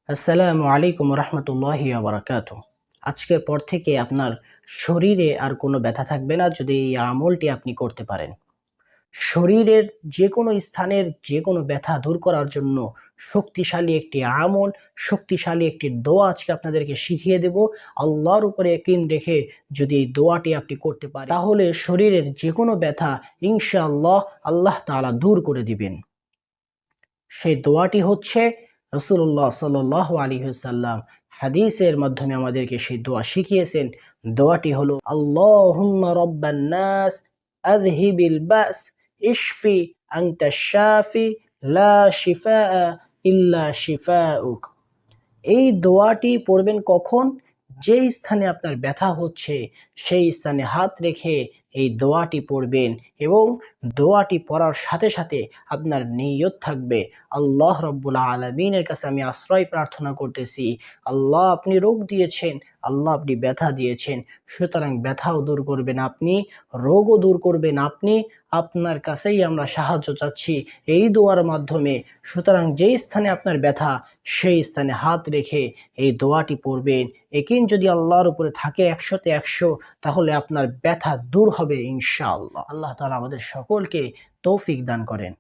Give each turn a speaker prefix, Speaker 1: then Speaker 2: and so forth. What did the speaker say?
Speaker 1: আসসালামু আলাইকুম রহমতুল্লাহি ওয়া বারাকাতুহু। আজকের পর থেকে আপনার শরীরে আর কোনো ব্যথা থাকবে না যদি এই আমলটি আপনি করতে পারেন। শরীরের যেকোনো স্থানের যেকোনো ব্যথা দূর করার জন্য শক্তিশালী একটি আমল, শক্তিশালী একটি দোয়া আজকে আপনাদেরকে শিখিয়ে দেব। আল্লাহর উপরে ইয়াকিন রেখে যদি এই দোয়াটি আপনি করতে পারেন তাহলে শরীরের যেকোনো ব্যথা ইনশাআল্লাহ আল্লাহ তাআলা দূর করে দিবেন। সেই দোয়াটি হচ্ছে রাসূলুল্লাহ সাল্লাল্লাহু আলাইহি ওয়াসাল্লাম হাদিসের মাধ্যমে আমাদেরকে সেই দোয়া শিখিয়েছেন। দোয়াটি হলো আল্লাহুম্মা রাব্বান নাস আযহিবিল বাস ইশফি আনতা শাফি লা শিফাআ ইল্লা শিফাউক। এই দোয়াটি পড়বেন কখন? যেই স্থানে আপনার ব্যথা হচ্ছে সেই স্থানে হাত রেখে এই দোয়াটি পড়বেন এবং দোয়াটি পড়ার সাথে সাথে আপনার নিয়ত থাকবে আল্লাহ রব্বুল আলামিনের কাছে আমি আশ্রয় প্রার্থনা করতেছি। আল্লাহ আপনি রোগ দিয়েছেন, আল্লাহ আপনি ব্যথা দিয়েছেন, সুতরাং ব্যথাও দূর করবেন আপনি, রোগও দূর করবেন আপনি। আপনার কাছেই আমরা সাহায্য চাচ্ছি এই দোয়ার মাধ্যমে। সুতরাং যেই স্থানে আপনার ব্যথা সেই স্থানে হাত রেখে এই দোয়াটি পড়বেন। একিন যদি আল্লাহর উপরে থাকে ১০০তে ১০০, তাহলে আপনার ব্যথা দূর হবে ইনশাআল্লাহ। আল্লাহ তাআলা আমাদের সকলকে তৌফিক দান করেন।